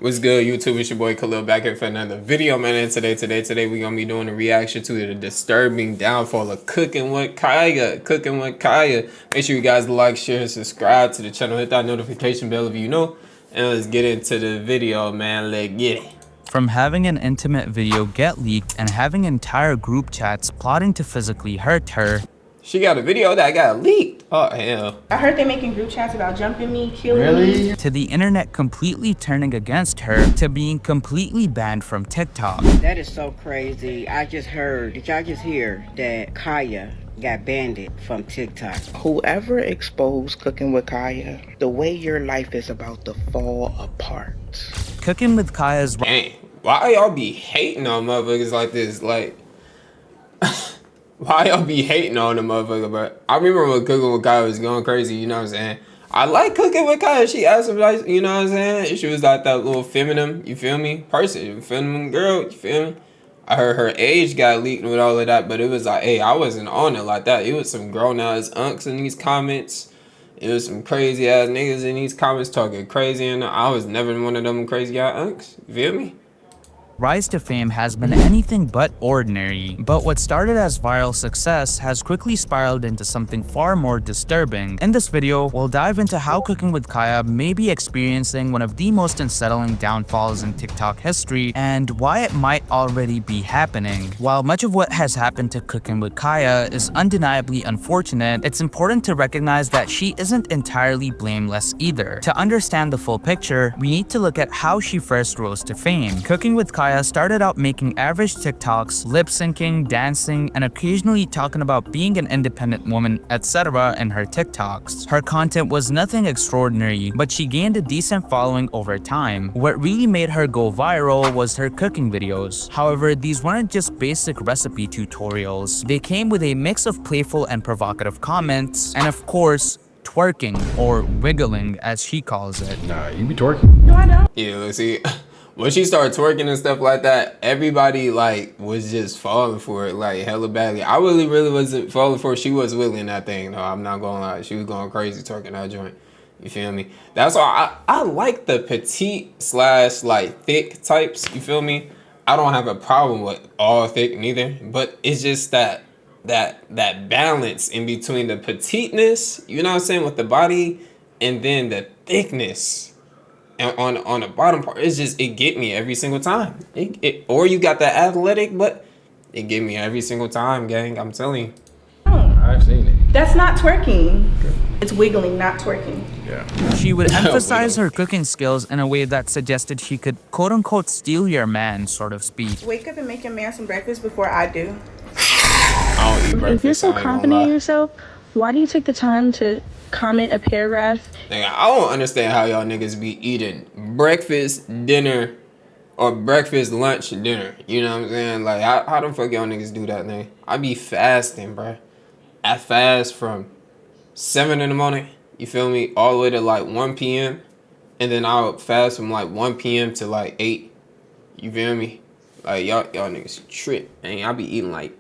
What's good, YouTube? It's your boy Khalil back here for another video, man. And today we're gonna be doing a reaction to the disturbing downfall of Cooking with Kyah. Cooking with Kyah. Make sure you guys like, share, and subscribe to the channel. Hit that notification bell if you know. And let's get into the video, man. Let's get it. From having an intimate video get leaked and having entire group chats plotting to physically hurt her, she got a video that got leaked. Oh, hell. I heard they making group chats about jumping me, killing me. To the internet completely turning against her, to being completely banned from TikTok. That is so crazy. I just heard, did y'all just hear that Kyah got banned from TikTok? Whoever exposed Cooking with Kyah, the way your life is about to fall apart. Cooking with Kyah's... Dang, why y'all be hating on motherfuckers like this? Like... Why y'all be hating on the motherfucker, bro? I remember when Cooking with Kyah was going crazy, you know what I'm saying? I like Cooking with Kyah. She asked some nice, you know what I'm saying? She was like that little feminine, you feel me? Person, feminine girl, you feel me? I heard her age got leaked with all of that, but it was like, hey, I wasn't on it like that. It was some grown-ass unks in these comments. It was some crazy-ass niggas in these comments talking crazy, and I was never one of them crazy-ass unks, you feel me? Rise to fame has been anything but ordinary, but what started as viral success has quickly spiraled into something far more disturbing. In this video, we'll dive into how Cooking with Kyah may be experiencing one of the most unsettling downfalls in TikTok history and why it might already be happening. While much of what has happened to Cooking with Kyah is undeniably unfortunate, it's important to recognize that she isn't entirely blameless either. To understand the full picture, we need to look at how she first rose to fame. Cooking with Kyah started out making average TikToks, lip-syncing, dancing, and occasionally talking about being an independent woman, etc. in her TikToks. Her content was nothing extraordinary, but she gained a decent following over time. What really made her go viral was her cooking videos. However, these weren't just basic recipe tutorials. They came with a mix of playful and provocative comments, and of course, twerking, or wiggling as she calls it. Nah, you be twerking. No, I don't. Yeah, let's see. When she started twerking and stuff like that, everybody like was just falling for it like hella badly. I really wasn't falling for it. She was willing that thing though. I'm not gonna lie. She was going crazy twerking that joint. You feel me? That's why I like the petite slash like thick types. You feel me? I don't have a problem with all thick neither, but it's just that balance in between the petiteness, you know what I'm saying, with the body, and then the thickness. And on the bottom part, it's just, it get me every single time. Or you got the athletic, but it get me every single time, gang. I'm telling you. I've seen it. That's not twerking. It's wiggling, not twerking. Yeah. She would emphasize her cooking skills in a way that suggested she could quote-unquote steal your man, sort of speak. Wake up and make your man some breakfast before I do. I don't eat breakfast. If you're so confident in yourself, why do you take the time to comment a paragraph? Nigga, I don't understand how y'all niggas be eating breakfast, dinner, or breakfast, lunch, dinner. You know what I'm saying? Like, how the fuck y'all niggas do that, nigga? I be fasting, bruh. I fast from 7 in the morning, you feel me, all the way to like 1 p.m. And then I'll fast from like 1 p.m. to like 8. You feel me? Like, y'all niggas trip. And I be eating like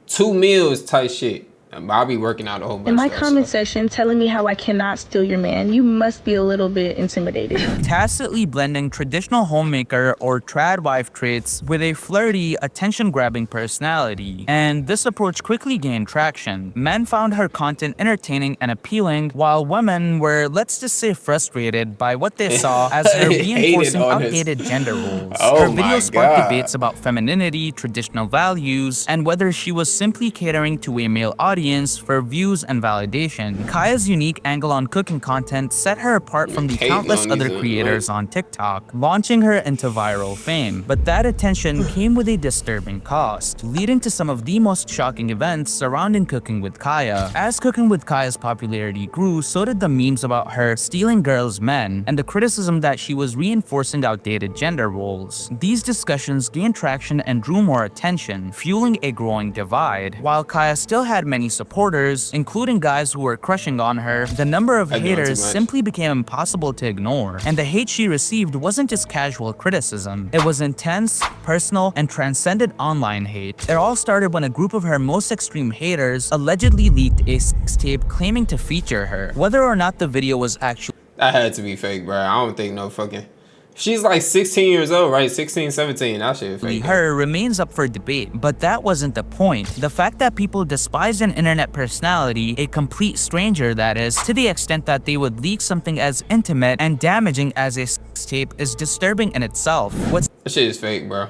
2 meals type shit. I'll be working out a whole bunch. In my comment section telling me how I cannot steal your man, you must be a little bit intimidated. Tacitly blending traditional homemaker or trad wife traits with a flirty, attention-grabbing personality. And this approach quickly gained traction. Men found her content entertaining and appealing, while women were, let's just say, frustrated by what they saw as her reinforcing outdated gender roles. Her videos sparked debates about femininity, traditional values, and whether she was simply catering to a male audience for views and validation. Kyah's unique angle on cooking content set her apart from the countless other creators on TikTok, launching her into viral fame. But that attention came with a disturbing cost, leading to some of the most shocking events surrounding Cooking with Kyah. As Cooking with Kyah's popularity grew, so did the memes about her stealing girls' men and the criticism that she was reinforcing outdated gender roles. These discussions gained traction and drew more attention, fueling a growing divide. While Kyah still had many supporters, including guys who were crushing on her, the number of haters simply became impossible to ignore. And the hate she received wasn't just casual criticism. It was intense, personal, and transcended online hate. It all started when a group of her most extreme haters allegedly leaked a sex tape claiming to feature her. Whether or not the video was actually... That had to be fake, bro. I don't think no fucking She's like 16 years old, right? 16, 17. That shit fake. Her remains up for debate, but that wasn't the point. The fact that people despise an internet personality, a complete stranger that is, to the extent that they would leak something as intimate and damaging as a sex tape is disturbing in itself. What's That shit is fake, bro.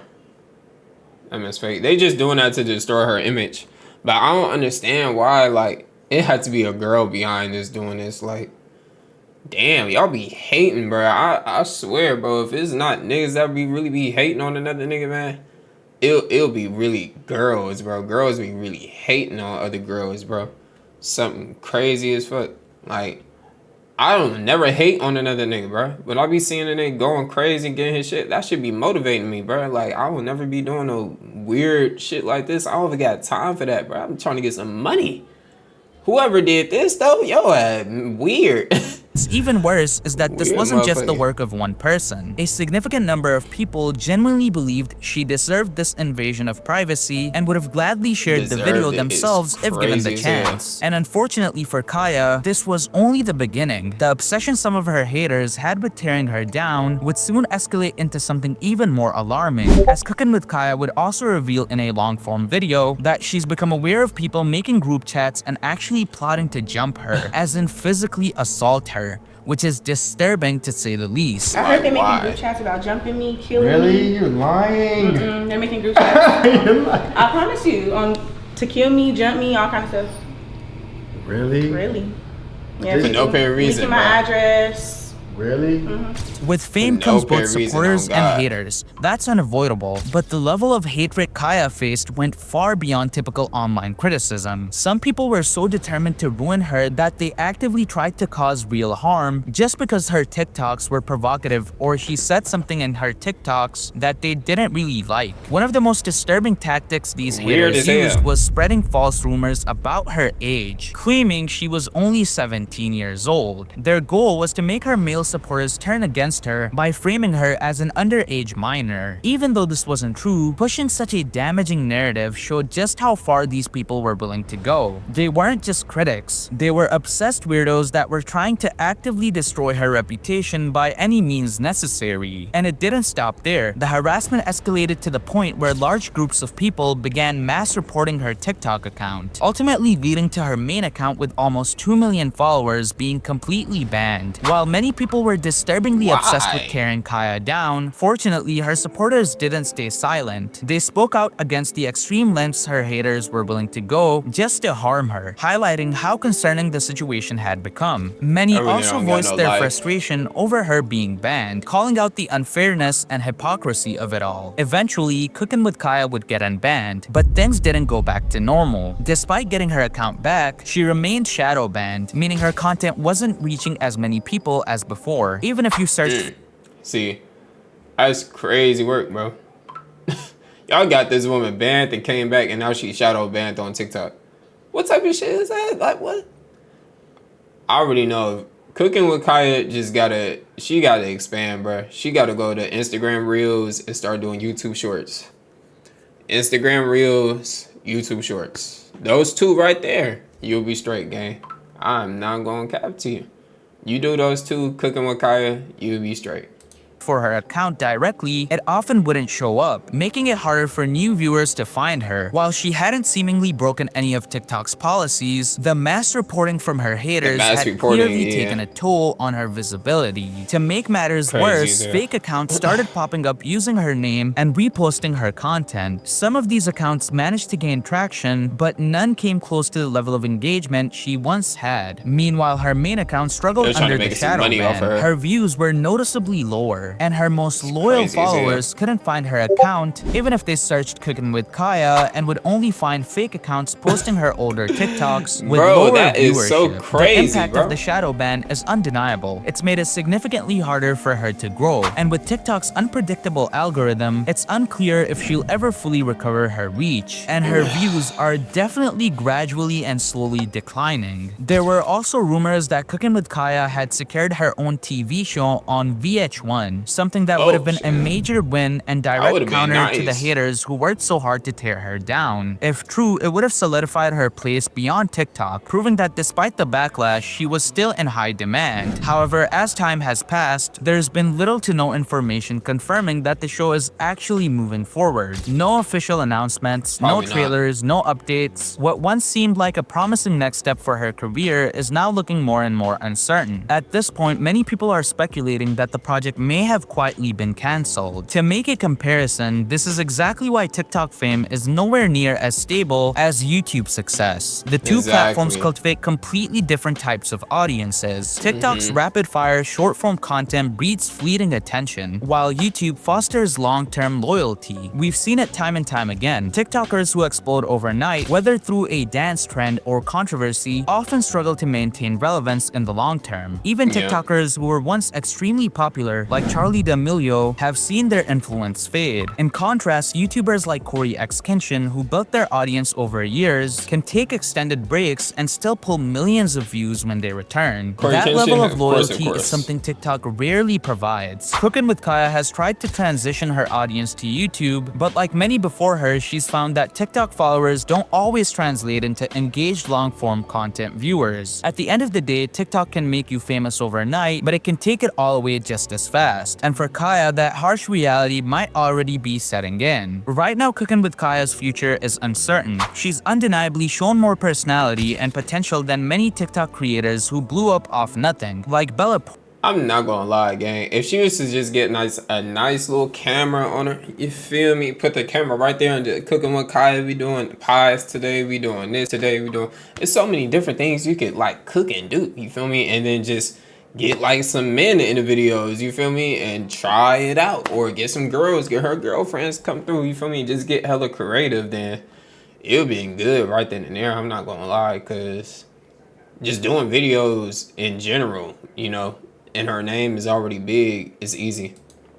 That is fake. They just doing that to destroy her image. But I don't understand why, like, it had to be a girl behind this doing this. Like, damn, y'all be hating, bro. I swear, bro, if it's not niggas that really be hating on another nigga, man, it'll be really girls, bro. Girls be really hating on other girls, bro. Something crazy as fuck. Like, I don't never hate on another nigga, bro. But I be seeing a nigga going crazy, getting his shit. That should be motivating me, bro. Like, I will never be doing no weird shit like this. I don't even got time for that, bro. I'm trying to get some money. Whoever did this, though, weird. What's even worse is that this wasn't just the work of one person. A significant number of people genuinely believed she deserved this invasion of privacy and would have gladly shared the video themselves if given the chance. And unfortunately for Kyah, this was only the beginning. The obsession some of her haters had with tearing her down would soon escalate into something even more alarming, as CookingWitKyah would also reveal in a long-form video that she's become aware of people making group chats and actually plotting to jump her, as in physically assault her, which is disturbing to say the least. I heard they're making group chats about jumping me, killing me. Really? You're lying. They're making group chats. I promise you, to kill me, jump me, all kinds of stuff. Really? Really? Yeah. For no apparent reason, leaking my address. Really? With fame comes both supporters and haters. That's unavoidable, but the level of hatred Kyah faced went far beyond typical online criticism. Some people were so determined to ruin her that they actively tried to cause real harm just because her TikToks were provocative or she said something in her TikToks that they didn't really like. One of the most disturbing tactics these haters used was spreading false rumors about her age, claiming she was only 17 years old. Their goal was to make her male supporters turn against her by framing her as an underage minor. Even though this wasn't true, pushing such a damaging narrative showed just how far these people were willing to go. They weren't just critics, they were obsessed weirdos that were trying to actively destroy her reputation by any means necessary. And it didn't stop there. The harassment escalated to the point where large groups of people began mass reporting her TikTok account, ultimately leading to her main account with almost 2 million followers being completely banned. While many people were disturbingly obsessed with tearing Kyah down, fortunately her supporters didn't stay silent. They spoke out against the extreme lengths her haters were willing to go just to harm her, highlighting how concerning the situation had become. Many also voiced their frustration over her being banned, calling out the unfairness and hypocrisy of it all. Eventually, CookingWitKyah would get unbanned, but things didn't go back to normal. Despite getting her account back, she remained shadow banned, meaning her content wasn't reaching as many people as before. Even if you search See, that's crazy work, bro. Y'all got this woman banned and came back and now she's shadow banned on TikTok. What type of shit is that? Like, what? I already know. CookingWitKyah just gotta expand, bro. She gotta go to Instagram Reels and start doing YouTube Shorts. Instagram Reels, YouTube Shorts. Those two right there, you'll be straight, gang. I'm not gonna cap to you. You do those two, CookingWitKyah, you'll be straight. For her account directly, it often wouldn't show up, making it harder for new viewers to find her. While she hadn't seemingly broken any of TikTok's policies, the mass reporting from her haters had clearly taken a toll on her visibility. To make matters worse, fake accounts started popping up using her name and reposting her content. Some of these accounts managed to gain traction, but none came close to the level of engagement she once had. Meanwhile, her main account struggled under the shadow ban. Her views were noticeably lower, and her most loyal followers couldn't find her account even if they searched CookingWitKyah and would only find fake accounts posting her older TikToks with lower viewership. So crazy, the impact of the shadow ban is undeniable. It's made it significantly harder for her to grow, and with TikTok's unpredictable algorithm, it's unclear if she'll ever fully recover her reach, and her views are definitely gradually and slowly declining. There were also rumors that CookingWitKyah had secured her own TV show on VH1, fame, something that would have been a major win and direct counter to the haters who worked so hard to tear her down. If true, it would have solidified her place beyond TikTok, proving that despite the backlash, she was still in high demand. However, as time has passed, there's been little to no information confirming that the show is actually moving forward. No official announcements, no trailers, no updates. What once seemed like a promising next step for her career is now looking more and more uncertain. At this point, many people are speculating that the project may have quietly been cancelled. To make a comparison, this is exactly why TikTok fame is nowhere near as stable as YouTube success. The two platforms cultivate completely different types of audiences. TikTok's rapid-fire, short-form content breeds fleeting attention, while YouTube fosters long-term loyalty. We've seen it time and time again. TikTokers who explode overnight, whether through a dance trend or controversy, often struggle to maintain relevance in the long term. Even TikTokers who were once extremely popular, like Charli D'Amelio, have seen their influence fade. In contrast, YouTubers like Corey X Kenshin, who built their audience over years, can take extended breaks and still pull millions of views when they return. That level of loyalty is something TikTok rarely provides. CookingWitKyah has tried to transition her audience to YouTube, but like many before her, she's found that TikTok followers don't always translate into engaged long-form content viewers. At the end of the day, TikTok can make you famous overnight, but it can take it all away just as fast. And for Kyah, that harsh reality might already be setting in. Right now, CookingWitKyah's future is uncertain. She's undeniably shown more personality and potential than many TikTok creators who blew up off nothing, like Bella. I'm not gonna lie, gang. If she was to just get a nice little camera on her, you feel me? Put the camera right there and just cooking with Kyah. We doing pies today. We doing this today. We doing. There's so many different things you could like cook and do. You feel me? And then just get like some men in the videos. You feel me? And try it out, or get some girls, get her girlfriends come through. You feel me? Just get hella creative. Then it'll be good right then and there. I'm not gonna lie, cause just doing videos in general, you know, and her name is already big, it's easy.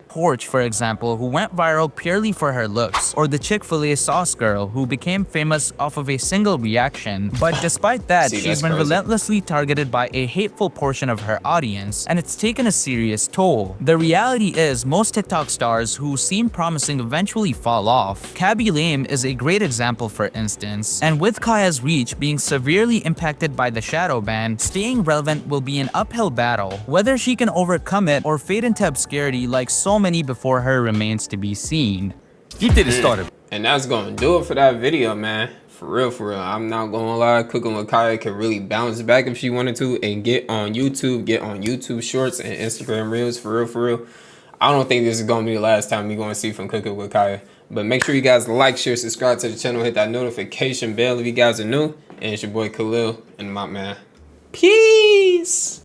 Porch, for example, who went viral purely for her looks, or the Chick-fil-A sauce girl who became famous off of a single reaction. But despite that, she's been relentlessly targeted by a hateful portion of her audience, and it's taken a serious toll. The reality is, most TikTok stars who seem promising eventually fall off. Cabby Lame is a great example, for instance, and with Kyah's reach being severely impacted by the shadow ban, staying relevant will be an uphill battle. Whether she can overcome it or fade into obscurity like so many before her remains to be seen. You did it started. And that's gonna do it for that video, man. For real, for real. I'm not gonna lie, Cooking with Kyah can really bounce back if she wanted to and get on YouTube Shorts and Instagram Reels. For real, for real. I don't think this is gonna be the last time you're gonna see from Cooking with Kyah. But make sure you guys like, share, subscribe to the channel, hit that notification bell if you guys are new. And it's your boy Khalil and my man. Peace.